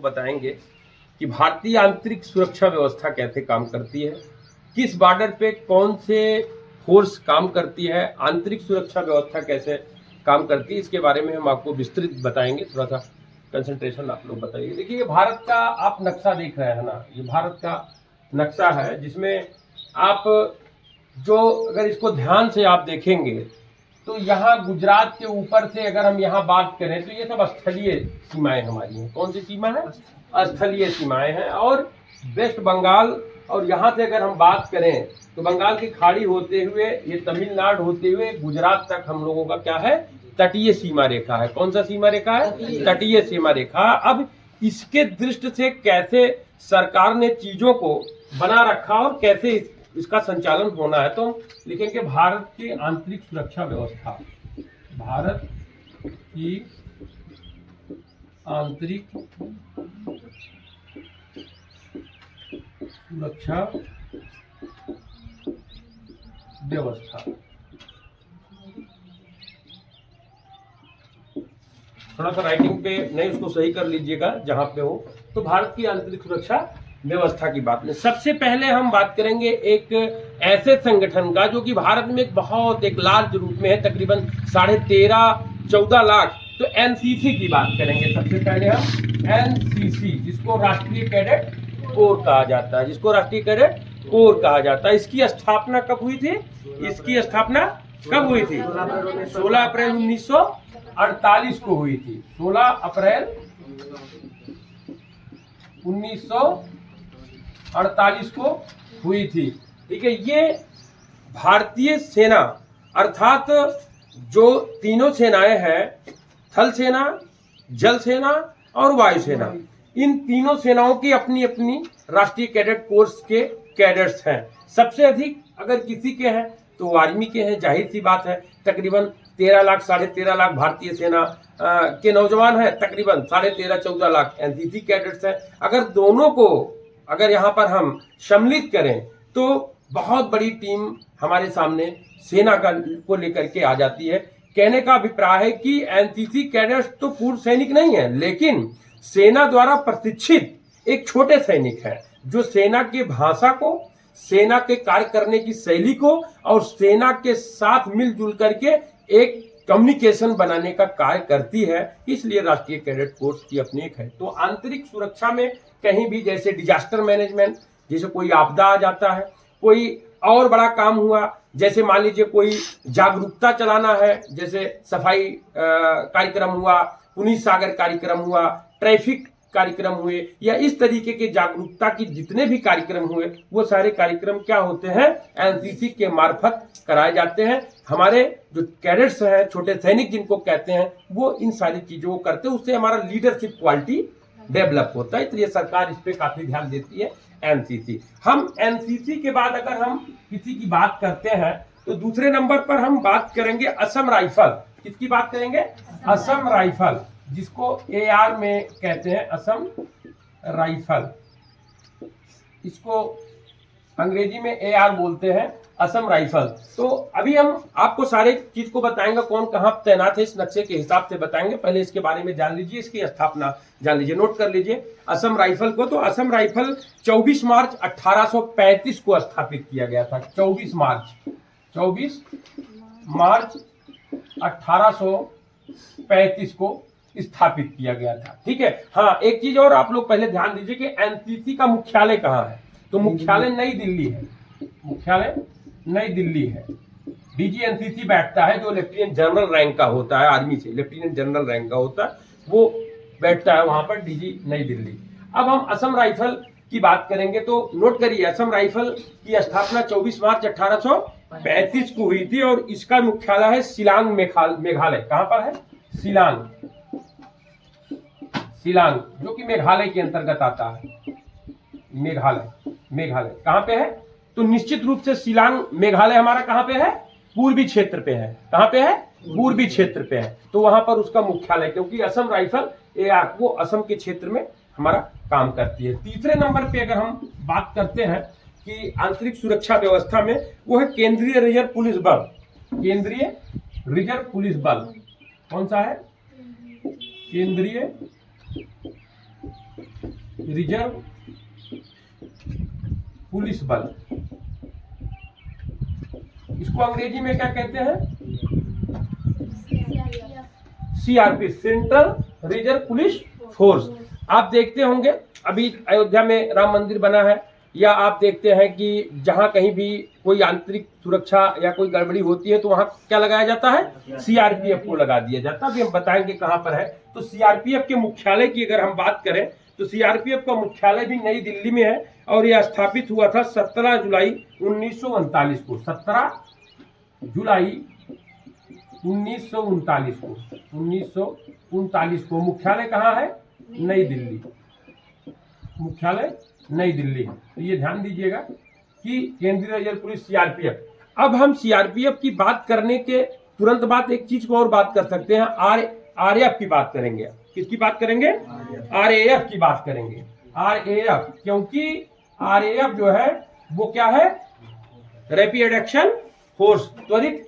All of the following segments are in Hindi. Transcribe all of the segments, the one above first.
बताएंगे कि भारतीय आंतरिक सुरक्षा व्यवस्था कैसे काम करती है, किस बॉर्डर पे कौन से फोर्स काम करती है, आंतरिक सुरक्षा व्यवस्था कैसे काम करती है, इसके बारे में हम आपको विस्तृत बताएंगे। थोड़ा सा कंसंट्रेशन आप लोग बताइए। देखिए, ये भारत का आप नक्शा देख रहे हैं ना, ये भारत का नक्शा है जिसमें आप जो अगर इसको ध्यान से आप देखेंगे तो यहाँ गुजरात के ऊपर से अगर हम यहाँ बात करें तो ये सब स्थलीय सीमाएं हमारी हैं। कौन सी सीमा है? स्थलीय सीमाएं हैं। और वेस्ट बंगाल और यहाँ से अगर हम बात करें तो बंगाल की खाड़ी होते हुए ये तमिलनाडु होते हुए गुजरात तक हम लोगों का क्या है? तटीय सीमा रेखा है। कौन सा सीमा रेखा है? तटीय सीमा रेखा। अब इसके दृष्टि से कैसे सरकार ने चीजों को बना रखा और कैसे इसका संचालन होना है, तो हम लिखेंगे भारत की आंतरिक सुरक्षा व्यवस्था। भारत की आंतरिक सुरक्षा व्यवस्था। थोड़ा सा राइटिंग पे नहीं, उसको सही कर लीजिएगा जहां पे हो। तो भारत की आंतरिक सुरक्षा व्यवस्था की बात में सबसे पहले हम बात करेंगे एक ऐसे संगठन का जो कि भारत में एक लार्ज रूप में है, तकरीबन 13.5-14 लाख। तो एनसीसी की बात करेंगे सबसे पहले हम। एनसीसी, जिसको राष्ट्रीय कैडेट कोर कहा जाता है, जिसको राष्ट्रीय कैडेट कोर कहा जाता है। इसकी स्थापना कब हुई थी? इसकी स्थापना कब हुई थी? 16 अप्रैल 1948 को हुई थी। 16 अप्रैल 1948 को हुई थी। ठीक है। ये भारतीय सेना अर्थात जो तीनों सेनाएं हैं, थल सेना, जल सेना और वायुसेना, इन तीनों सेनाओं की अपनी अपनी राष्ट्रीय कैडेट कोर्स के कैडेट्स हैं। सबसे अधिक अगर किसी के हैं तो आर्मी के हैं, जाहिर सी बात है। तकरीबन 13 लाख 13.5 लाख भारतीय सेना के नौजवान हैं, तकरीबन 13.5-14 लाख एनसीसी कैडेट्स हैं। अगर दोनों को अगर यहाँ पर हम सम्मिलित करें तो बहुत बड़ी टीम हमारे सामने सेना को लेकर के आ जाती है। कहने का अभिप्राय है कि एनसीसी कैडेट्स तो पूर्व सैनिक नहीं है, लेकिन सेना द्वारा प्रशिक्षित एक छोटे सैनिक हैं जो सेना की भाषा को, सेना के कार्य करने की शैली को और सेना के साथ मिलजुल करके एक कम्युनिकेशन बनाने का कार्य करती है। इसलिए राष्ट्रीय कैडेट कोर्स की अपनी एक है। तो आंतरिक सुरक्षा में कहीं भी जैसे डिजास्टर मैनेजमेंट, जैसे कोई आपदा आ जाता है, कोई और बड़ा काम हुआ, जैसे मान लीजिए कोई जागरूकता चलाना है, जैसे सफाई कार्यक्रम हुआ, पुनीत सागर कार्यक्रम हुआ, ट्रैफिक कार्यक्रम हुए, या इस तरीके के जागरूकता की जितने भी कार्यक्रम हुए, वो सारे कार्यक्रम क्या होते हैं? एनसीसी के मार्फत कराए जाते हैं। हमारे जो कैडेट्स हैं, छोटे सैनिक जिनको कहते हैं, वो इन सारी चीजों को करते हैं। उससे हमारा लीडरशिप क्वालिटी डेवलप होता है। इसलिए सरकार इस पे काफी ध्यान देती है। एनसीसी, हम एनसीसी के बाद अगर हम किसी की बात करते हैं तो दूसरे नंबर पर हम बात करेंगे असम राइफल। किसकी बात करेंगे? असम राइफल, जिसको एआर में कहते हैं, असम राइफल। इसको अंग्रेजी में एआर बोलते हैं, असम राइफल। तो अभी हम आपको सारे चीज को बताएंगे, कौन कहाँ तैनात है, इस नक्शे के हिसाब से बताएंगे। पहले इसके बारे में जान लीजिए, इसकी स्थापना जान लीजिए, नोट कर लीजिए असम राइफल को। तो असम राइफल 24 मार्च 1835 को स्थापित किया गया था। 24 मार्च 1835 को स्थापित किया गया था। ठीक है। हाँ, एक चीज और आप लोग पहले ध्यान दीजिए कि एनसीसी का मुख्यालय कहाँ है? तो मुख्यालय नई दिल्ली है। मुख्यालय नई दिल्ली है। डीजी एनसीसी बैठता है, जो लेफ्टिनेंट जनरल रैंक का होता है, आर्मी से लेफ्टिनेंट जनरल रैंक का होता है, वो बैठता है वहां पर, डीजी नई दिल्ली। अब हम असम राइफल की बात करेंगे तो नोट करिए, असम राइफल की स्थापना 24 मार्च 1835 को हुई थी और इसका मुख्यालय है शिलांग, मेघालय। कहां पर है? शिलांग, जो कि मेघालय के अंतर्गत आता है। मेघालय कहां पे है? तो निश्चित रूप से शिलांग मेघालय हमारा कहां पे है? पूर्वी क्षेत्र पे है। कहां पे है? पूर्वी क्षेत्र पे है। तो वहां पर उसका मुख्यालय, क्योंकि असम राइफल वो असम के क्षेत्र में हमारा काम करती है। तीसरे नंबर पे अगर हम बात करते हैं कि आंतरिक सुरक्षा व्यवस्था में, वो है केंद्रीय रिजर्व पुलिस बल। केंद्रीय रिजर्व पुलिस बल कौन सा है? केंद्रीय रिजर्व पुलिस बल, इसको अंग्रेजी में क्या कहते हैं? CRP, central reserve police force. आप देखते होंगे अभी अयोध्या में राम मंदिर बना है, या आप देखते हैं कि जहां कहीं भी कोई आंतरिक सुरक्षा या कोई गड़बड़ी होती है तो वहां क्या लगाया जाता है? सीआरपीएफ को लगा दिया जाता है। अभी हम बताएंगे कहां पर है। तो सीआरपीएफ के मुख्यालय की अगर हम बात करें तो सीआरपीएफ का मुख्यालय भी नई दिल्ली में है और यह स्थापित हुआ था 17 जुलाई 1939 को। 17 जुलाई 1939 को, 1939 को। मुख्यालय कहाँ है? नई दिल्ली। मुख्यालय नई दिल्ली है। तो ये ध्यान दीजिएगा कि केंद्रीय रिजर्व पुलिस सीआरपीएफ। अब हम सीआरपीएफ की बात करने के तुरंत बाद एक चीज को और बात कर सकते हैं, आरएएफ की बात करेंगे। किसकी बात करेंगे? आरएएफ की बात करेंगे। आरएएफ, क्योंकि आरएएफ जो है वो क्या है? रैपिड एक्शन फोर्स, त्वरित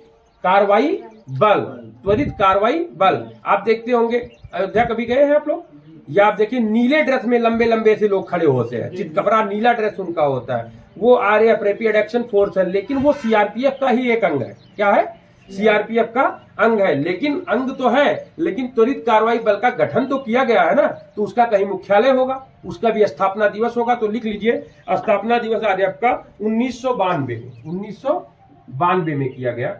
कार्रवाई बल। त्वरित कार्रवाई बल। आप देखते होंगे, अयोध्या कभी गए हैं आप लोग? या आप देखिए नीले ड्रेस में लंबे लंबे से लोग खड़े होते हैं, चितकबरा नीला ड्रेस उनका होता है, वो आरएएफ रैपिड एक्शन फोर्स है। लेकिन वो सीआरपीएफ का ही एक अंग है। क्या है? सीआरपीएफ का अंग है। लेकिन अंग तो है, लेकिन त्वरित कार्रवाई बल का गठन तो किया गया है ना, तो उसका कहीं मुख्यालय होगा, उसका भी स्थापना दिवस होगा। तो लिख लीजिए, स्थापना दिवस आरएएफ का 1992 में, 1992 में किया गया।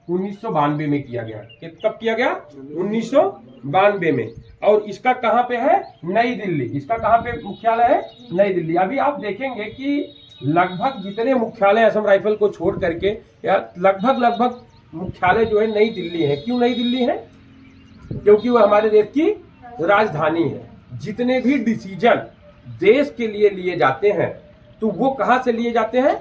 1992 में किया गया। कब किया गया? 1992 में। और इसका कहां पे है? नई दिल्ली। इसका कहां पे मुख्यालय है? नई दिल्ली। अभी आप देखेंगे कि लगभग जितने मुख्यालय असम राइफल को छोड़ करके, या लगभग मुख्यालय जो है नई दिल्ली है। क्यों नई दिल्ली है? क्योंकि वो हमारे देश की राजधानी है। जितने भी डिसीजन देश के लिए लिए जाते हैं तो वो कहां से लिए जाते हैं?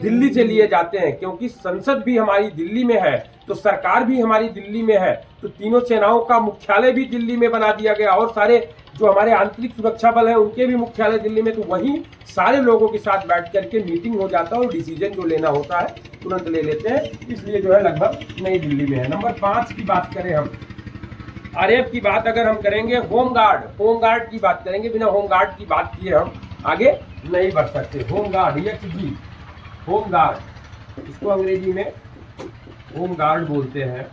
दिल्ली से लिए जाते हैं। क्योंकि संसद भी हमारी दिल्ली में है, तो सरकार भी हमारी दिल्ली में है, तो तीनों सेनाओं का मुख्यालय भी दिल्ली में बना दिया गया। और सारे जो हमारे आंतरिक सुरक्षा बल है उनके भी मुख्यालय दिल्ली में। तो वहीं सारे लोगों के साथ बैठ करके मीटिंग हो जाता है और डिसीजन जो लेना होता है तुरंत ले लेते हैं। इसलिए जो है लगभग नई दिल्ली में है। नंबर 5 की बात करें हम, आरएएफ की बात अगर हम करेंगे, होमगार्ड, होमगार्ड की बात करेंगे। बिना होमगार्ड की बात किए हम आगे नहीं बढ़ सकते। होमगार्ड, एचजी, होमगार्ड, इसको अंग्रेजी में होमगार्ड बोलते हैं,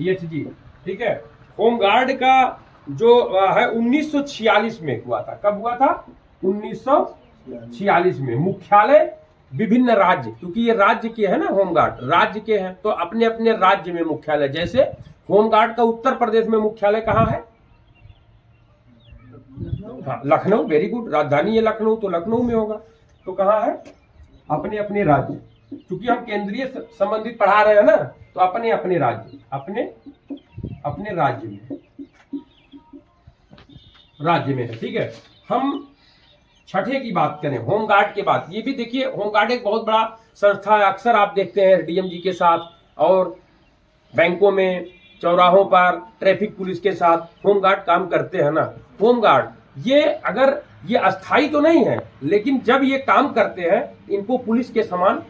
एचजी। ठीक है। होमगार्ड का जो है 1946 में हुआ था। कब हुआ था? 1946 में। मुख्यालय विभिन्न राज्य, क्योंकि ये राज्य के है ना, होमगार्ड राज्य के हैं, तो अपने अपने राज्य में मुख्यालय। जैसे होमगार्ड का उत्तर प्रदेश में मुख्यालय कहाँ है? हाँ, लखनऊ। Very good. राजधानी है लखनऊ, तो लखनऊ में होगा। तो कहाँ है? अपने अपने राज्य। क्योंकि हम केंद्रीय संबंधित पढ़ा रहे हैं ना, तो अपने अपने राज्य, अपने अपने राज्य में है। ठीक है। हम छठे की बात करें, होमगार्ड के बाद। ये भी देखिए, होमगार्ड एक बहुत बड़ा संस्था है। अक्सर आप देखते हैं डीएमजी के साथ और बैंकों में, चौराहों पर ट्रैफिक पुलिस के साथ होमगार्ड काम करते हैं ना। होमगार्ड ये अगर ये अस्थाई तो नहीं है, लेकिन जब ये काम करते हैं इनको पुलिस के समान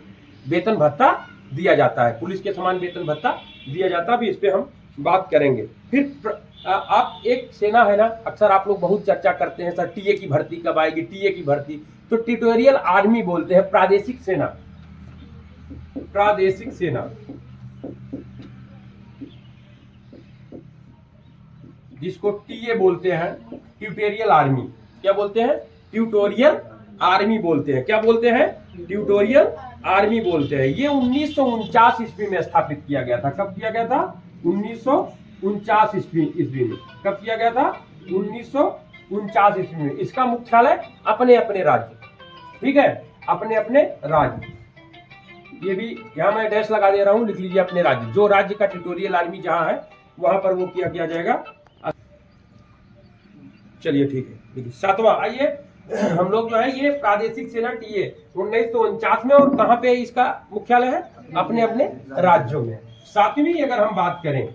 वेतन भत्ता दिया जाता है। पुलिस के समान वेतन भत्ता दिया जाता है। भी इस पे हम बात करेंगे। फिर आप एक सेना है ना, अक्सर आप लोग बहुत चर्चा करते हैं, सर टीए की भर्ती कब आएगी, टीए की भर्ती। तो टेरिटोरियल आर्मी बोलते हैं, प्रादेशिक सेना, प्रादेशिक सेना, जिसको टीए बोलते हैं, ट्यूटोरियल आर्मी। क्या बोलते हैं? ट्यूटोरियल आर्मी बोलते हैं। क्या बोलते हैं? ट्यूटोरियल आर्मी बोलते हैं। ये 1949 ईस्वी में स्थापित किया गया था। कब किया गया था? 1949 ईस्वी में। कब किया गया था? 1949 ईस्वी में। इसका मुख्यालय अपने अपने राज्य। ठीक है, अपने अपने राज्य। ये भी यहाँ मैं डैश लगा दे रहा हूं, लिख लीजिए अपने राज्य। जो राज्य का ट्यूटोरियल आर्मी जहां है वहां पर वो किया जाएगा। चलिए ठीक है। देखिए 7वां, आइए हम लोग जो है ये प्रादेशिक सेना टीए 1949 में, और कहां पे इसका मुख्यालय है? अपने अपने राज्यों में। 7वीं अगर हम बात करें,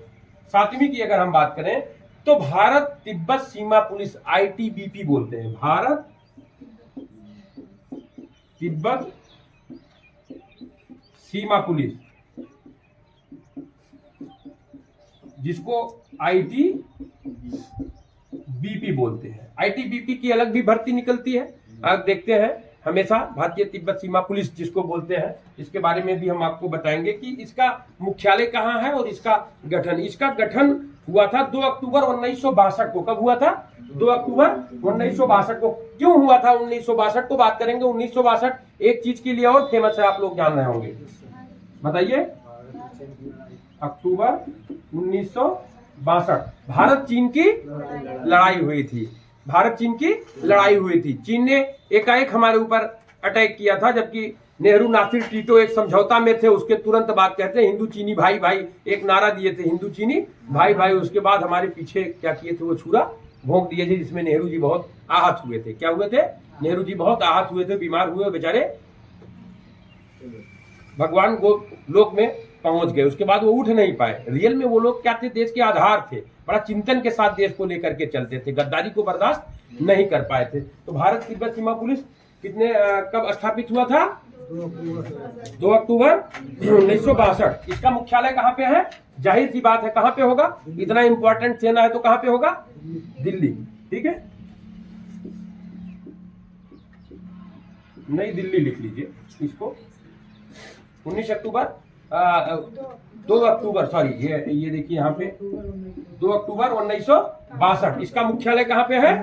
7वीं की अगर हम बात करें तो भारत तिब्बत सीमा पुलिस, आईटीबीपी बोलते हैं। भारत तिब्बत सीमा पुलिस, जिसको बीपी बोलते हैं। आईटीबीपी की अलग भी भर्ती निकलती है। आप देखते हैं हमेशा भारतीय तिब्बत सीमा पुलिस जिसको बोलते हैं, इसके बारे में भी हम आपको बताएंगे कि इसका मुख्यालय कहाँ है और इसका गठन हुआ था 2 अक्टूबर 1962 को। कब हुआ था? 2 अक्टूबर 1962 को। क्यों हुआ था 1962 को बात करेंगे। 1962 एक चीज के लिए और फेमस है, आप लोग जान रहे होंगे, बताइए। अक्टूबर 1962 भारत चीन की लड़ाई हुई थी। भारत चीन की लड़ाई हुई थी। चीन ने एकाएक हमारे ऊपर अटैक किया था, जबकि नेहरू नासिर टीटो एक समझौता में थे। उसके तुरंत बाद कहते हैं हिंदू चीनी भाई भाई, एक नारा दिए थे, हिंदू चीनी भाई भाई। उसके बाद हमारे पीछे क्या किए थे, वो छुरा भोंक दिए थे, जिसमें नेहरू जी बहुत आहत हुए थे। क्या हुए थे? नेहरू जी बहुत आहत हुए थे, बीमार हुए, बेचारे भगवान लोक में पहुंच गए। उसके बाद वो उठ नहीं पाए। रियल में वो लोग क्या थे? देश के आधार थे। बड़ा चिंतन के साथ देश को लेकर के चलते थे, गद्दारी को बर्दाश्त नहीं कर पाए थे। तो भारत तिब्बत सीमा पुलिस कब स्थापित हुआ था? 2 अक्टूबर 1962। इसका मुख्यालय कहाँ पे है? जाहिर सी बात है कहाँ पे होगा, इतना इंपॉर्टेंट सेना है तो कहाँ पे होगा? दिल्ली। ठीक है, नई दिल्ली लिख लीजिए इसको। 19 अक्टूबर 2 अक्टूबर सॉरी, ये देखिए यहाँ पे 2 अक्टूबर 1962। इसका मुख्यालय कहाँ पे है?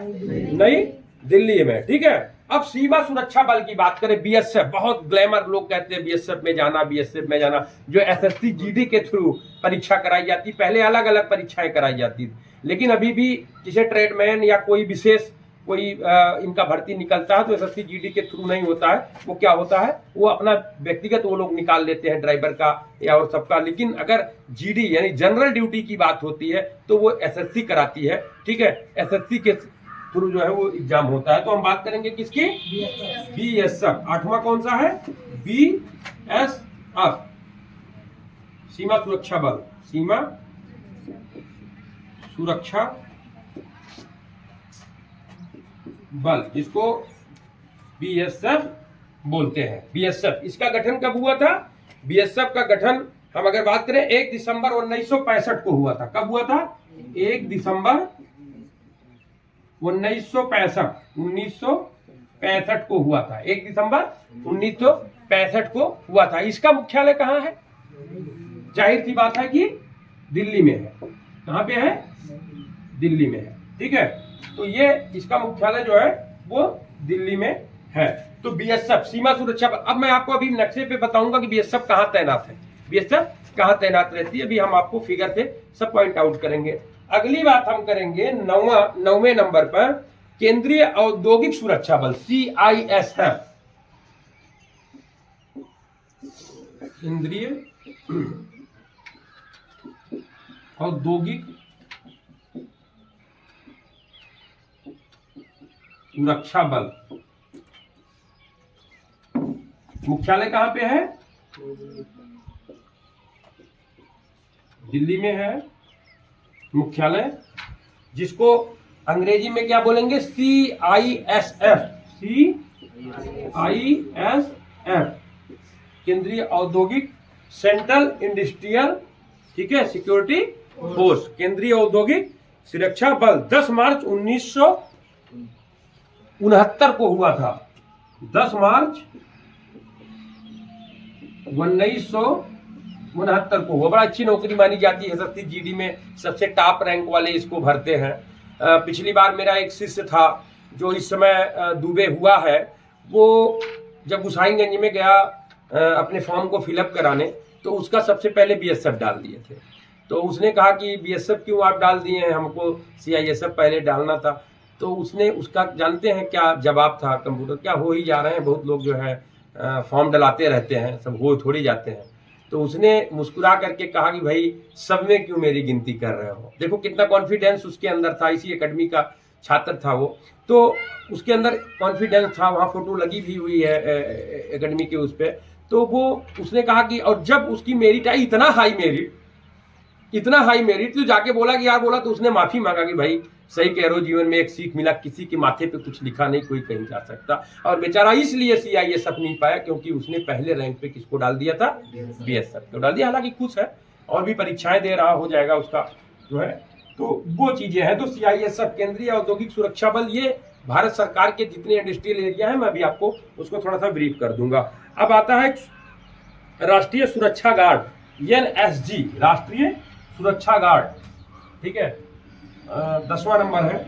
नई दिल्ली में। ठीक है, अब सीमा सुरक्षा बल की बात करें, बीएसएफ। बहुत ग्लैमर, लोग कहते हैं बीएसएफ में जाना, बीएसएफ में जाना। जो एसएससी जीडी के थ्रू परीक्षा कराई जाती, पहले अलग अलग परीक्षाएं कराई जाती थी, लेकिन अभी भी किसी ट्रेडमैन या कोई विशेष इनका भर्ती निकलता है तो एसएससी जीडी के थ्रू नहीं होता है। वो क्या होता है, वो अपना व्यक्तिगत वो लोग निकाल लेते हैं, ड्राइवर का या और सबका। लेकिन अगर जीडी यानी जनरल ड्यूटी की बात होती है तो वो एसएससी कराती है। ठीक है, एसएससी के थ्रू जो है वो एग्जाम होता है। तो हम बात करेंगे किसकी? बीएसएफ। 8वां कौन सा है? बीएसएफ, सीमा सुरक्षा बल। सीमा सुरक्षा बल, जिसको बीएसएफ बोलते हैं। बीएसएफ, इसका गठन कब हुआ था? बीएसएफ का गठन हम अगर बात करें 1 दिसंबर 1965 को हुआ था। कब हुआ था? 1 दिसंबर 1965 को हुआ था। 1 दिसंबर 1965 को हुआ था। इसका मुख्यालय कहाँ है? जाहिर सी बात है कि दिल्ली में है। कहाँ पे है? दिल्ली में है। ठीक है, तो ये इसका मुख्यालय जो है वो दिल्ली में है। तो बीएसएफ, सीमा सुरक्षा बल। अब मैं आपको अभी नक्शे पे बताऊंगा कि बीएसएफ कहाँ तैनात है, बीएसएफ कहाँ तैनात रहती है। अभी हम आपको फिगर से सब पॉइंट आउट करेंगे। अगली बात हम करेंगे 9वें नंबर पर केंद्रीय औद्योगिक सुरक्षा बल, CISF। केंद्रीय औद्योगिक सुरक्षा बल। मुख्यालय कहां पे है? दिल्ली में है मुख्यालय, जिसको अंग्रेजी में क्या बोलेंगे? CISF। CISF, केंद्रीय औद्योगिक, सेंट्रल इंडस्ट्रियल, ठीक है, सिक्योरिटी फोर्स, केंद्रीय औद्योगिक सुरक्षा बल। 10 मार्च 1969 को हुआ था। 10 मार्च 1969 को हुआ। बड़ा अच्छी नौकरी मानी जाती है। एसएससी जीडी में सबसे टॉप रैंक वाले इसको भरते हैं। पिछली बार मेरा एक शिष्य था जो इस समय दुबे हुआ है, वो जब हुसैनगंज में गया अपने फॉर्म को फिलअप कराने, तो उसका सबसे पहले बीएसएफ डाल दिए थे। तो उसने कहा कि बीएसएफ क्यों आप डाल दिए हैं, हमको सीआईएसएफ पहले डालना था। तो उसने उसका जानते हैं क्या जवाब था? कंप्यूटर क्या हो ही जा रहे हैं, बहुत लोग जो है फॉर्म डलाते रहते हैं, सब हो थोड़ी जाते हैं। तो उसने मुस्कुरा करके कहा कि भाई सब में क्यों मेरी गिनती कर रहे हो। देखो कितना कॉन्फिडेंस उसके अंदर था, इसी एकेडमी का छात्र था वो, तो उसके अंदर कॉन्फिडेंस था। वहाँ फोटो लगी भी हुई है एकेडमी के उस पर। तो वो उसने कहा कि, और जब उसकी मेरिट आई इतना हाई मेरिट तो जाके बोला कि यार, बोला तो उसने माफी मांगा कि भाई सही कह रहे हो, जीवन में एक सीख मिला, किसी के माथे पे कुछ लिखा नहीं कोई कहीं जा सकता। और बेचारा इसलिए सीआईएसएफ नहीं पाया क्योंकि उसने पहले रैंक पे किसको डाल दिया था? बीएसएफ को डाल दिया। हालांकि खुश है और भी परीक्षाएं दे रहा, हो जाएगा उसका जो है। तो वो चीजें हैं। तो CISF केंद्रीय औद्योगिक सुरक्षा बल, ये भारत सरकार के जितने इंडस्ट्रियल एरिया है मैं अभी आपको उसको थोड़ा सा ब्रीफ कर दूंगा। अब आता है राष्ट्रीय सुरक्षा गार्ड, NSG, राष्ट्रीय सुरक्षा गार्ड, ठीक है, 10वां नंबर है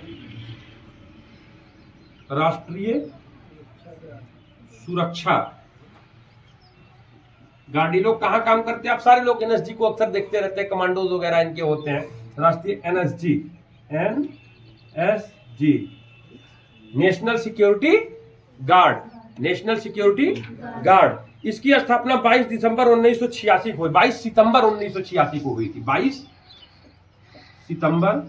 राष्ट्रीय सुरक्षा गार्ड। ये लोग कहाँ काम करते हैं? आप सारे लोग NSG को अक्सर देखते रहते हैं, कमांडोज वगैरह इनके होते हैं। राष्ट्रीय NSG, national security guard, national security guard. इसकी स्थापना 22 दिसंबर 1986 को, 22 सितंबर 1986 को हुई थी। 22 सितंबर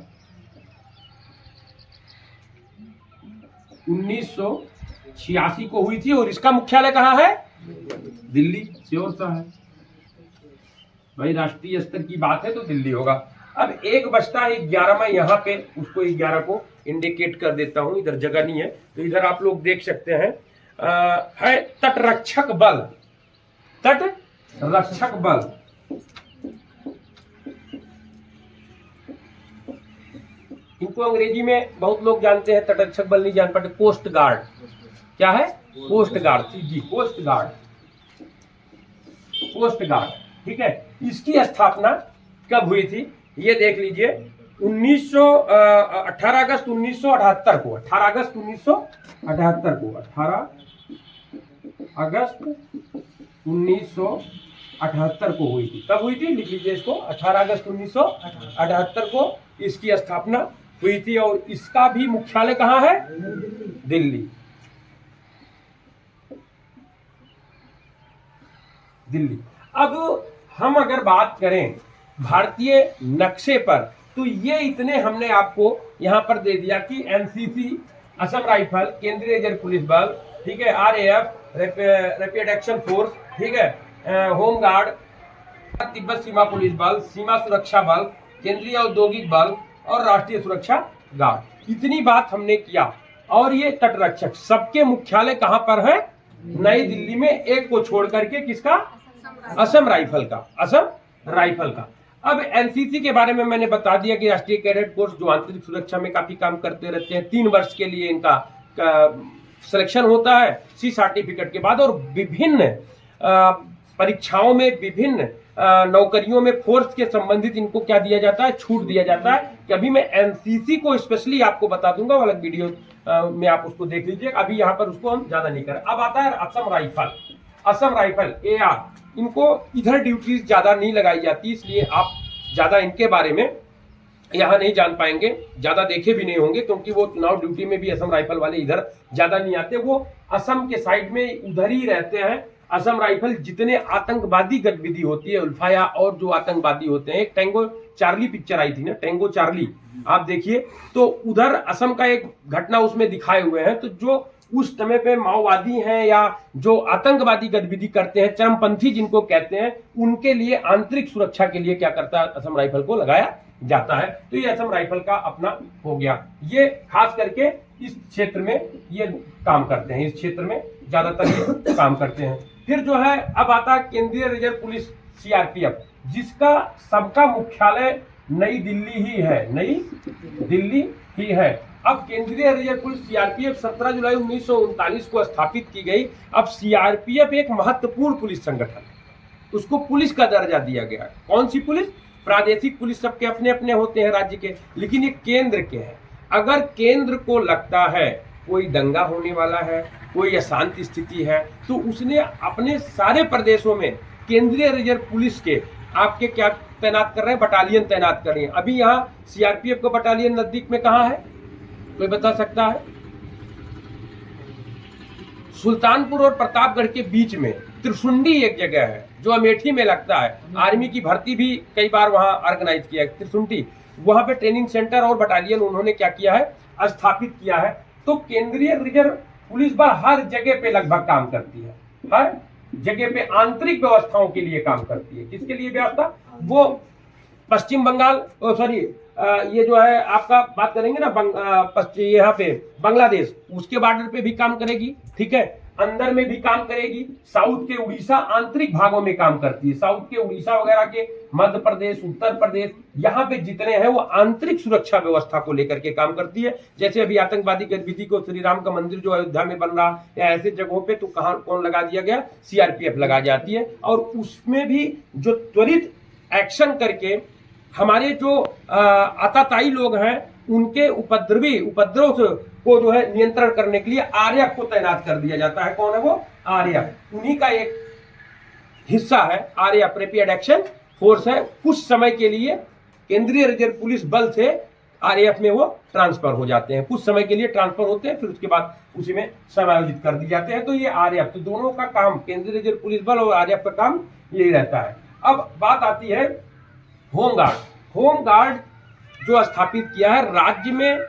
1986 को हुई थी और इसका मुख्यालय कहाँ है? दिल्ली। श्योर सा है भाई, राष्ट्रीय स्तर की बात है तो दिल्ली होगा। अब एक बचता है 11, मैं यहाँ पे उसको 11 को इंडिकेट कर देता हूं, इधर जगह नहीं है तो इधर आप लोग देख सकते हैं। है तटरक्षक बल, तटरक्षक बल। इनको अंग्रेजी में बहुत लोग जानते हैं, तटरक्षक बल नहीं जान पाते। कोस्ट गार्ड, क्या है? कोस्ट गार्ड, जी, कोस्ट गार्ड, कोस्ट गार्ड, ठीक है। इसकी स्थापना कब हुई थी ये देख लीजिए, 18 अगस्त 1978 को, 18 अगस्त 1978 को, 18 अगस्त 1978 को हुई थी। कब हुई थी? लिख लीजिए इसको, 18 अगस्त 1978 को इसकी स्थापना हुई थी और इसका भी मुख्यालय कहाँ है? दिल्ली, दिल्ली। अब हम अगर बात करें भारतीय नक्शे पर, तो ये इतने हमने आपको यहां पर दे दिया कि NCC, असम राइफल, केंद्रीय रिजर्व पुलिस बल, ठीक है, RAF, रैपिड एक्शन फोर्स, ठीक है, होम गार्ड, तिब्बत सीमा पुलिस बल, सीमा सुरक्षा बल, केंद्रीय औद्योगिक बल और राष्ट्रीय सुरक्षा गार्ड। इतनी बात हमने किया। और ये तटरक्षक सबके मुख्यालय कहां पर है? नई दिल्ली में, एक को छोड़ करके। किसका? असम राइफल का, असम राइफल का। अब NCC के बारे में मैंने बता दिया कि राष्ट्रीय कैडेट कोर्स जो आंतरिक सुरक्षा में काफी काम करते रहते हैं, 3 वर्ष के लिए इनका सिलेक्शन होता है C सर्टिफिकेट के बाद, और विभिन्न परीक्षाओं में, विभिन्न नौकरियों में फोर्स के संबंधित इनको क्या दिया जाता है? छूट दिया जाता है। कि अभी मैं NCC को स्पेशली आपको बता दूंगा, अलग वीडियो में आप उसको देख लीजिए, अभी यहाँ पर उसको हम ज्यादा नहीं करें। अब आता है Assam rifle, Assam rifle AR। इनको इधर ड्यूटीज ज्यादा नहीं लगाई जाती, इसलिए आप ज्यादा इनके बारे में यहाँ नहीं जान पाएंगे, ज्यादा देखे भी नहीं होंगे, क्योंकि वो चुनाव ड्यूटी में भी असम राइफल वाले इधर ज्यादा नहीं आते, वो असम के साइड में उधर ही रहते हैं। असम राइफल जितने आतंकवादी गतिविधि होती है, उल्फाया और जो आतंकवादी होते हैं, एक टैंगो चार्ली पिक्चर आई थी ना, टैंगो चार्ली, आप देखिए, तो उधर असम का एक घटना उसमें दिखाए हुए हैं। तो जो उस समय पे माओवादी हैं या जो आतंकवादी गतिविधि करते हैं, चरमपंथी जिनको कहते हैं, उनके लिए आंतरिक सुरक्षा के लिए क्या करता है? असम राइफल को लगाया जाता है। तो ये असम राइफल का अपना हो गया। ये खास करके इस क्षेत्र में ये काम करते हैं, इस क्षेत्र में ज्यादातर ये काम करते हैं। फिर जो है अब आता है केंद्रीय रिजर्व पुलिस CRPF, जिसका सबका मुख्यालय नई दिल्ली ही है, नई दिल्ली ही है। अब केंद्रीय रिजर्व पुलिस CRPF 17 जुलाई 1939 को स्थापित की गई। अब CRPF एक महत्वपूर्ण पुलिस संगठन है, उसको पुलिस का दर्जा दिया गया। कौन सी पुलिस? प्रादेशिक पुलिस सबके अपने अपने होते हैं राज्य के, लेकिन ये केंद्र के हैं। अगर केंद्र को लगता है कोई दंगा होने वाला है, कोई अशांति स्थिति है, तो उसने अपने सारे प्रदेशों में केंद्रीय रिजर्व पुलिस के आपके क्या तैनात कर रहे हैं? बटालियन तैनात कर रहे हैं। अभी यहाँ CRPF का बटालियन नजदीक में कहाँ है? कोई बता सकता है? सुल्तानपुर और प्रतापगढ़ के बीच में त्रिशुंडी एक जगह है जो अमेठी में लगता है। आर्मी की भर्ती भी कई बार वहां ऑर्गेनाइज किया है, त्रिशुंडी। वहां पे ट्रेनिंग सेंटर और बटालियन उन्होंने क्या किया है? स्थापित किया है। तो केंद्रीय रिजर्व पुलिस बल हर जगह पे लगभग काम करती है, हर जगह पे आंतरिक व्यवस्थाओं के लिए काम करती है। किसके लिए व्यवस्था? वो पश्चिम बंगाल, सॉरी, ये जो है आपका बात करेंगे ना, पश्चिम यहाँ पे बांग्लादेश, उसके बॉर्डर पे भी काम करेगी, ठीक है। अंदर में भी काम करेगी, साउथ के उड़ीसा आंतरिक भागों में काम करती है। साउथ के उड़ीसा वगैरह के, मध्य प्रदेश, उत्तर प्रदेश, यहाँ पे जितने हैं वो आंतरिक सुरक्षा व्यवस्था को लेकर के काम करती है। जैसे अभी आतंकवादी गतिविधि को, श्री राम का मंदिर जो अयोध्या में बन रहा या ऐसे जगहों पे, तो कहाँ कौन लगा दिया गया, सीआरपीएफ लगा जाती है। और उसमें भी जो त्वरित एक्शन करके हमारे जो आतताई लोग हैं उनके उपद्रव को जो है नियंत्रण करने के लिए आरएएफ को तैनात कर दिया जाता है। कौन है वो? आरएएफ। उन्हीं का एक हिस्सा है आरएएफ, रैपिड एक्शन फोर्स है। कुछ समय के लिए केंद्रीय रिजर्व पुलिस बल से आरएएफ में वो ट्रांसफर हो जाते हैं, कुछ समय के लिए ट्रांसफर होते हैं, फिर उसके बाद उसी में समायोजित कर दिए जाते हैं। तो ये आरएएफ, तो दोनों का काम, केंद्रीय रिजर्व पुलिस बल और आरएएफ का काम यही रहता है। अब बात आती है होमगार्ड। होमगार्ड जो स्थापित किया है, राज्य में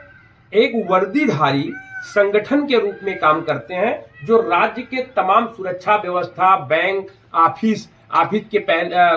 एक वर्दीधारी संगठन के रूप में काम करते हैं जो राज्य के तमाम सुरक्षा व्यवस्था, बैंक, ऑफिस के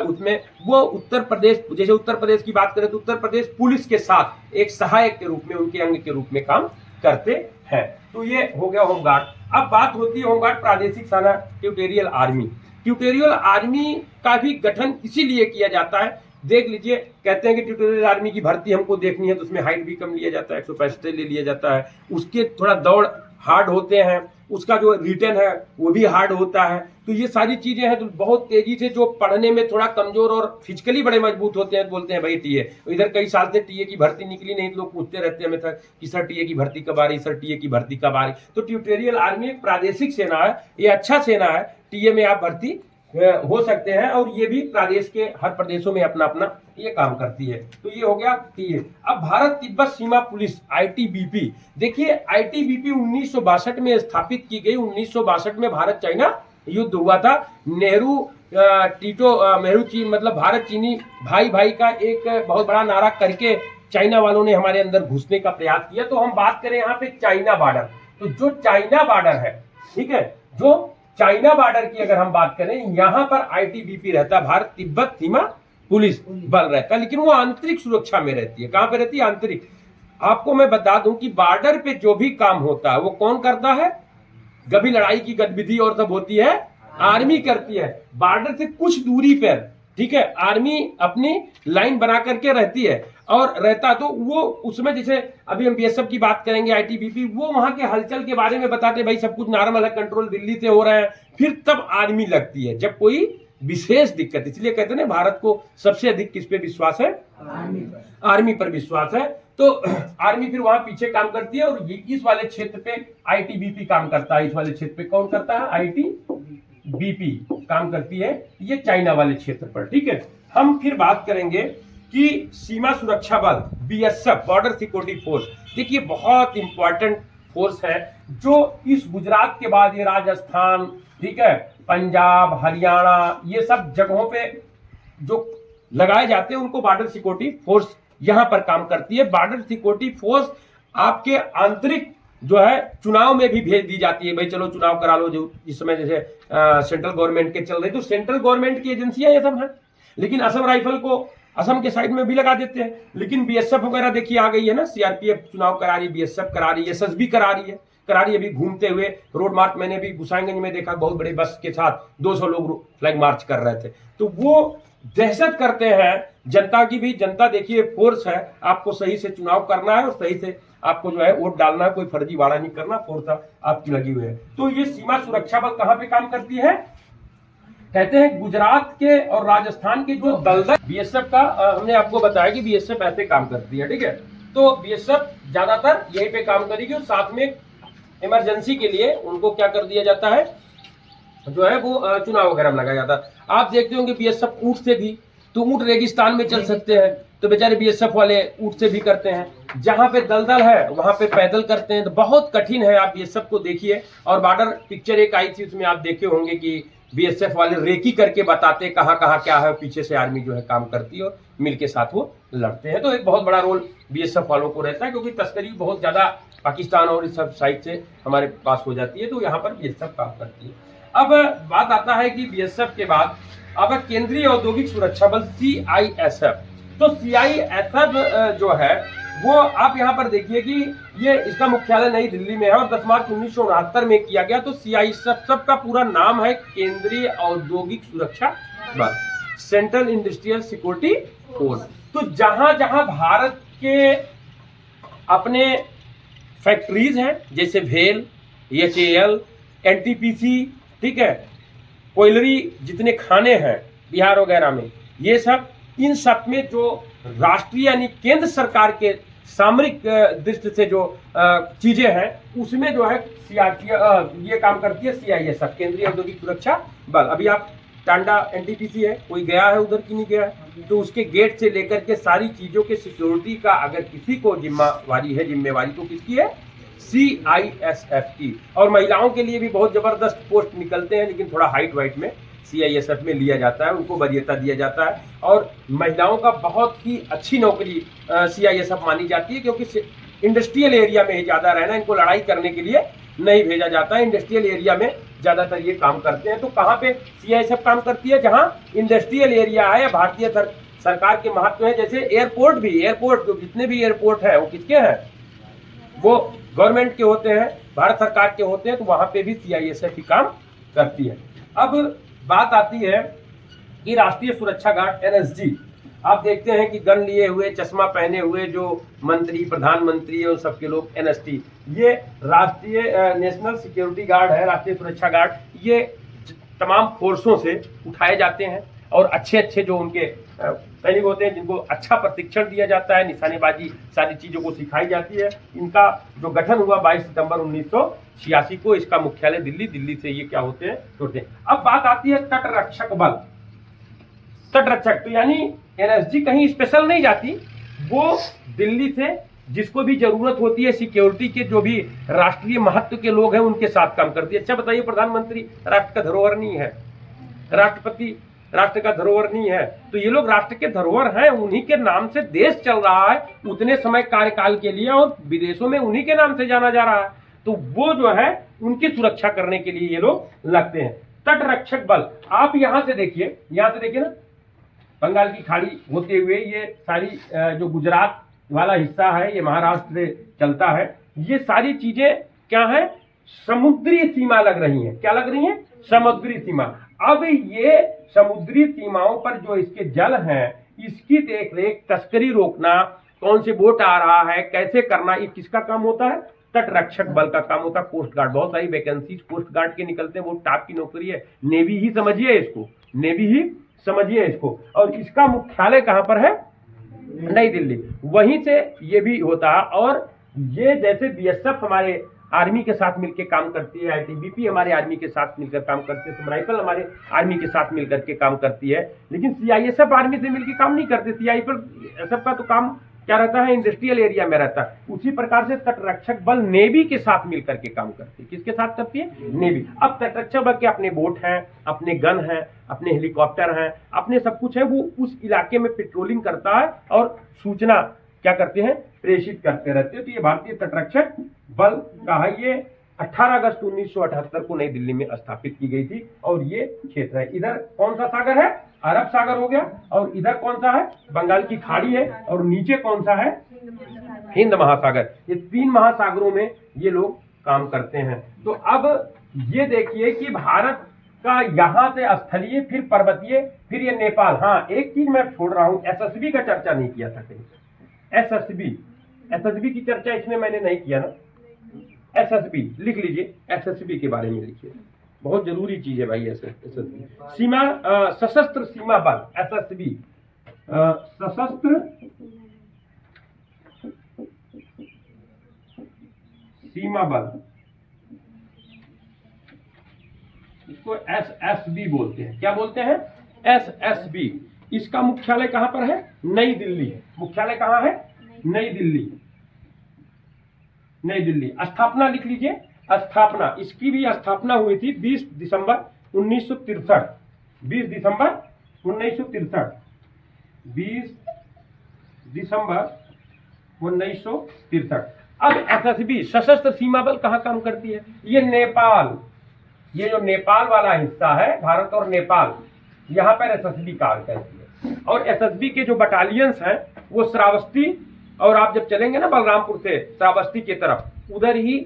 उसमें वो उत्तर प्रदेश, जैसे उत्तर प्रदेश की बात करें तो उत्तर प्रदेश पुलिस के साथ एक सहायक के रूप में, उनके अंग के रूप में काम करते हैं। तो ये हो गया होमगार्ड। अब बात होती है होमगार्ड प्रादेशिक सेना, टेरिटोरियल आर्मी। टेरिटोरियल आर्मी का भी गठन इसीलिए किया जाता है, देख लीजिए, कहते हैं कि टेरिटोरियल आर्मी की भर्ती हमको देखनी है तो उसमें हाइट भी कम लिया जाता है, 165 ले लिया जाता है, उसके थोड़ा दौड़ हार्ड होते हैं, उसका जो रिटर्न है वो भी हार्ड होता है। तो ये सारी चीजें हैं, तो बहुत तेजी से जो पढ़ने में थोड़ा कमजोर और फिजिकली बड़े मजबूत होते हैं, बोलते हैं भाई टीए। इधर कई साल से टीए की भर्ती निकली नहीं, तो लोग पूछते रहते हैं हमें कि सर टीए की भर्ती कब आ रही, सर टीए की भर्ती कब आ रही। तो टेरिटोरियल आर्मी एक प्रादेशिक सेना है, ये अच्छा सेना है, टीए में आप भर्ती हो सकते हैं, और ये भी प्रदेश के हर प्रदेशों में अपना अपना ये काम करती है। तो ये हो गया टीए। अब भारत तिब्बत सीमा पुलिस, आईटीबीपी। देखिए आईटीबीपी 1962 में स्थापित की गई। 1962 में भारत चाइना युद्ध हुआ था। नेहरू मतलब भारत चीनी भाई भाई का एक बहुत बड़ा नारा करके चाइना वालों ने हमारे अंदर घुसने का प्रयास किया। तो हम बात करें यहाँ पे चाइना बॉर्डर, तो जो चाइना बॉर्डर है, ठीक है, जो चाइना बॉर्डर की अगर हम बात करें, यहां पर आईटीबीपी रहता है, भारत तिब्बत सीमा पुलिस बल रहता है, लेकिन वो आंतरिक सुरक्षा में रहती है। कहां पे रहती है? आंतरिक। आपको मैं बता दूं कि बॉर्डर पे जो भी काम होता है वो कौन करता है? कभी लड़ाई की गतिविधि और सब होती है, आर्मी करती है। बॉर्डर से कुछ दूरी पर, ठीक है, आर्मी अपनी लाइन बना करके रहती है, और रहता तो वो उसमें, जैसे अभी हम बीएसएफ की बात करेंगे, आईटीबीपी, वो वहां के हलचल के बारे में बताते, भाई सब कुछ नॉर्मल है, कंट्रोल दिल्ली से हो रहा है, फिर तब आर्मी लगती है जब कोई विशेष दिक्कत। इसलिए कहते हैं ना, भारत को सबसे अधिक किस पे विश्वास है? आर्मी पर विश्वास है। तो आर्मी फिर वहां पीछे काम करती है, और इस वाले क्षेत्र पे आईटीबीपी काम करता है। इस वाले क्षेत्र पे कौन करता है? आईटीबीपी काम करती है, ये चाइना वाले क्षेत्र पर, ठीक है। हम फिर बात करेंगे कि सीमा सुरक्षा बल, बीएसएफ, बॉर्डर सिक्योरिटी फोर्स। देखिए बहुत इंपॉर्टेंट फोर्स है, जो इस गुजरात के बाद ये राजस्थान, ठीक है, पंजाब, हरियाणा, ये सब जगहों पे जो लगाए जाते हैं, उनको बॉर्डर सिक्योरिटी फोर्स यहां पर काम करती है। बॉर्डर सिक्योरिटी फोर्स आपके आंतरिक जो है चुनाव में भी भेज दी जाती है, भाई चलो चुनाव करा लो, जो इस समय जैसे सेंट्रल गवर्नमेंट के चल रहे, तो सेंट्रल गवर्नमेंट की एजेंसियां ये सब है। लेकिन असम राइफल को असम के साइड में भी लगा देते हैं। लेकिन बीएसएफ वगैरह देखिए आ गई है ना, सीआरपीएफ चुनाव करा रही, बीएसएफ करा रही, एसएसबी करा रही है अभी घूमते हुए रोड मार्च। मैंने भी गुसाईगंज में देखा, बहुत बड़े बस के साथ 200 लोग फ्लैग मार्च कर रहे थे। तो वो दहशत करते हैं जनता की भी। जनता देखिए फोर्स है, आपको सही से चुनाव करना है और सही से आपको जो है वोट डालना है, कोई फर्जीवाड़ा नहीं करना, फोर्स आपकी लगी हुई है। तो ये सीमा सुरक्षा बल कहां पे काम करती है? कहते हैं गुजरात के और राजस्थान के जो दलदल बीएसएफ का, हमने आपको बताया कि बीएसएफ ऐसे काम करती है, ठीक है। तो बीएसएफ ज्यादातर यहीं पे काम करेगी, और साथ में इमरजेंसी के लिए उनको क्या कर दिया जाता है, जो है वो चुनाव वगैरह में लगाया जाता है। आप देखते होंगे बीएसएफ ऊंट से भी, तो ऊंट रेगिस्तान में चल सकते हैं, तो बेचारे बीएसएफ वाले ऊंट से भी करते हैं। जहां पे दलदल है वहां पे पैदल करते हैं। तो बहुत कठिन है, आप बीएसएफ को देखिए। और बॉर्डर पिक्चर एक आई थी, उसमें आप देखे होंगे कि बीएसएफ वाले रेकी करके बताते कहां कहां क्या है, पीछे से आर्मी जो है काम करती है और मिल के साथ वो लड़ते हैं। तो एक बहुत बड़ा रोल बीएसएफ वालों को रहता है, क्योंकि तस्करी बहुत ज्यादा पाकिस्तान और इस सब साइड से हमारे पास हो जाती है, तो यहाँ पर बीएसएफ काम करती है। अब बात आता है कि बीएसएफ के बाद अब केंद्रीय औद्योगिक सुरक्षा बल, सीआईएसएफ। तो सीआईएसएफ जो है वो आप यहाँ पर देखिए कि ये इसका मुख्यालय नई दिल्ली में है और 10 मार्च 1969 में किया गया। तो CISF का पूरा नाम है केंद्रीय औद्योगिक सुरक्षा बल, सेंट्रल इंडस्ट्रियल सिक्योरिटी फोर्स। तो जहां जहां भारत के अपने फैक्ट्रीज हैं, जैसे भेल, HAL, NTPC, ठीक है, कोयलरी, जितने खाने हैं बिहार वगैरह में, ये सब, इन सब में जो राष्ट्रीय यानी केंद्र सरकार के सामरिक दृष्टि से जो चीजें हैं, उसमें जो है ये काम करती है CISF, केंद्रीय औद्योगिक सुरक्षा बल। अभी आप टांडा NTPC है, कोई गया है उधर की नहीं गया है, तो उसके गेट से लेकर के सारी चीजों के सिक्योरिटी का अगर किसी को जिम्मेवारी तो किसकी है? CISF की। और महिलाओं के लिए भी बहुत जबरदस्त पोस्ट निकलते हैं, लेकिन थोड़ा हाइट वाइट में CISF में लिया जाता है, उनको वरीयता दिया जाता है। और महिलाओं का बहुत ही अच्छी नौकरी CISF मानी जाती है, क्योंकि इंडस्ट्रियल एरिया में ही ज्यादा रहना, इनको लड़ाई करने के लिए नहीं भेजा जाता है। इंडस्ट्रियल एरिया में ज्यादातर ये काम करते हैं। तो कहाँ पे CISF काम करती है? जहाँ इंडस्ट्रियल एरिया है, भारतीय सरकार के महत्व है। जैसे एयरपोर्ट जो जितने भी एयरपोर्ट है वो किसके हैं? वो गवर्नमेंट के होते हैं, भारत सरकार के होते हैं। तो वहां पे भी CISF ही काम करती है। अब बात आती है कि राष्ट्रीय सुरक्षा गार्ड NSG, आप देखते हैं कि गन लिए हुए, चश्मा पहने हुए जो मंत्री, प्रधानमंत्री और सबके लोग NST, ये राष्ट्रीय नेशनल सिक्योरिटी गार्ड है, राष्ट्रीय सुरक्षा गार्ड। ये तमाम फोर्सों से उठाए जाते हैं और अच्छे अच्छे जो उनके सैनिक होते हैं, जिनको अच्छा प्रशिक्षण दिया जाता है, निशानेबाजी सारी चीजों को सिखाई जाती है। इनका जो गठन हुआ 22 सितंबर 1986 को, इसका मुख्यालय दिल्ली से ये क्या होते हैं? जुड़ते हैं। अब बात आती है तटरक्षक बल। तटरक्षक तो यानी NSG कहीं स्पेशल नहीं जाती, वो दिल्ली से जिसको भी जरूरत होती है सिक्योरिटी के, जो भी राष्ट्रीय महत्व के लोग हैं, उनके साथ काम करती है। अच्छा बताइए, प्रधानमंत्री राष्ट्र का धरोहर नहीं है, राष्ट्रपति राष्ट्र का धरोहर नहीं है, तो ये लोग राष्ट्र के धरोहर हैं। उन्हीं के नाम से देश चल रहा है उतने समय कार्यकाल के लिए, और विदेशों में उन्हीं के नाम से जाना जा रहा है। तो वो जो है उनकी सुरक्षा करने के लिए ये लोग लगते हैं। तटरक्षक बल, आप यहाँ से देखिए ना, बंगाल की खाड़ी होते हुए ये सारी जो गुजरात वाला हिस्सा है, ये महाराष्ट्र चलता है, ये सारी चीजें क्या है? समुद्री सीमा लग रही हैं। क्या लग रही हैं? समुद्री सीमा। अब ये समुद्री सीमाओं पर जो इसके जल हैं, इसकी देखरेख, तस्करी रोकना, कौन से बोट आ रहा है, कैसे करना, ये किसका काम होता है? तटरक्षक बल का काम होता है। कोस्ट गार्ड, बहुत सारी वैकेंसीज कोस्ट गार्ड के निकलते हैं, वो टॉप की नौकरी है। नेवी ही समझिए इसको, और इसका मुख्यालय कहां पर है? नई दिल्ली। वहीं से ये भी होता है। और ये जैसे BSF हमारे आर्मी के साथ मिलकर काम करती है, ITBP हमारे आर्मी के साथ मिलकर काम करती है, असम राइफल हमारे आर्मी के साथ मिलकर के काम करती है, लेकिन CISF आर्मी से मिलकर काम नहीं करती। CISF का तो काम क्या रहता है? इंडस्ट्रियल एरिया में रहता है। उसी प्रकार से तटरक्षक बल नेवी के साथ मिलकर के काम करती है। किसके साथ करती है? नेवी। अब तटरक्षक बल के अपने बोट हैं, अपने गन हैं, अपने हेलीकॉप्टर हैं, अपने सब कुछ है। वो उस इलाके में पेट्रोलिंग करता है और सूचना क्या करते हैं? प्रेषित करते रहते हैं। तो ये भारतीय तटरक्षक बल का है। ये 18 अगस्त 1978 को नई दिल्ली में स्थापित की गई थी। और ये क्षेत्र है, इधर कौन सा सागर है? अरब सागर हो गया। और इधर कौन सा है? बंगाल की खाड़ी है। और नीचे कौन सा है? हिंद महासागर। ये 3 महासागरों में ये लोग काम करते हैं। तो अब ये देखिए कि भारत का यहाँ से स्थलीय, फिर पर्वतीय, फिर ये नेपाल। हाँ, एक चीज मैं छोड़ रहा हूँ, SSB का चर्चा नहीं किया था कहीं। SSB की चर्चा इसमें मैंने नहीं किया ना। SSB लिख लीजिए, SSB के बारे में लिखिए, बहुत जरूरी चीज है भाई। SSB सीमा सशस्त्र सीमा बल, SSB सशस्त्र सीमा बल, इसको SSB बोलते हैं। क्या बोलते हैं? SSB। इसका मुख्यालय कहां पर है? नई दिल्ली। मुख्यालय कहां है? नई दिल्ली। स्थापना लिख लीजिए। स्थापना, इसकी भी स्थापना हुई थी 20 दिसंबर 1963। 20 दिसंबर 1963। 20 दिसंबर 1963। अब SSB सशस्त्र सीमा बल कहां काम करती है? ये नेपाल, ये जो नेपाल वाला हिस्सा है, भारत और नेपाल, यहाँ पर SSB कार्य करती है। और SSB के जो बटालियंस हैं वो श्रावस्ती, और आप जब चलेंगे ना बलरामपुर से श्रावस्ती की तरफ, उधर ही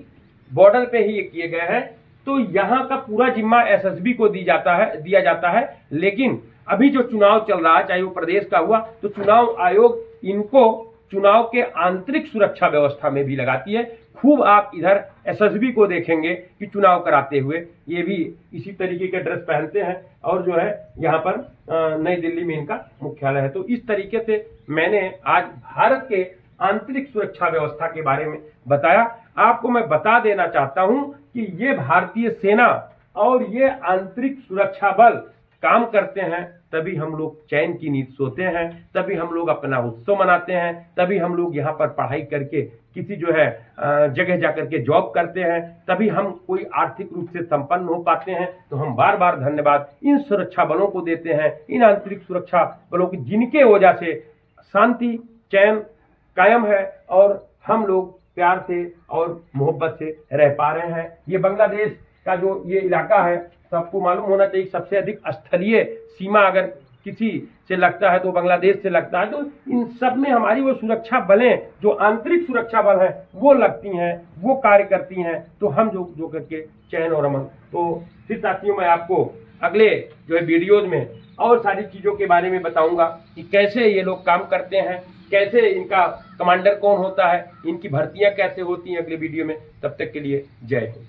बॉर्डर पे ही ये किए गए हैं। तो यहाँ का पूरा जिम्मा एसएसबी को दिया जाता है। लेकिन अभी जो चुनाव चल रहा है, चाहे वो प्रदेश का हुआ, तो चुनाव आयोग इनको चुनाव के आंतरिक सुरक्षा व्यवस्था में भी लगाती है। खूब आप इधर एसएसबी को देखेंगे कि चुनाव कराते हुए ये भी इसी तरीके के ड्रेस पहनते हैं, और जो है यहाँ पर नई दिल्ली में इनका मुख्यालय है। तो इस तरीके से मैंने आज भारत के आंतरिक सुरक्षा व्यवस्था के बारे में बताया। आपको मैं बता देना चाहता हूं कि ये भारतीय सेना और ये आंतरिक सुरक्षा बल काम करते हैं, तभी हम लोग चैन की नींद सोते हैं, तभी हम लोग अपना उत्सव मनाते हैं, तभी हम लोग यहाँ पर पढ़ाई करके किसी जो है जगह जाकर के जॉब करते हैं, तभी हम कोई आर्थिक रूप से संपन्न हो पाते हैं। तो हम बार बार धन्यवाद इन सुरक्षा बलों को देते हैं, इन आंतरिक सुरक्षा बलों की, जिनके वजह से शांति चैन कायम है और हम लोग प्यार से और मोहब्बत से रह पा रहे हैं। ये बांग्लादेश का जो ये इलाका है, सबको मालूम होना चाहिए, सबसे अधिक स्थलीय सीमा अगर किसी से लगता है तो बांग्लादेश से लगता है। तो इन सब में हमारी वो सुरक्षा बलें, जो आंतरिक सुरक्षा बल हैं, वो लगती हैं, वो कार्य करती हैं। तो हम जो करके चैन और अमन। तो फिर साथियों, मैं आपको अगले जो है वीडियोज में और सारी चीज़ों के बारे में बताऊंगा कि कैसे ये लोग काम करते हैं, कैसे इनका कमांडर कौन होता है, इनकी भर्तियां कैसे होती हैं अगले वीडियो में। तब तक के लिए जय हिंद।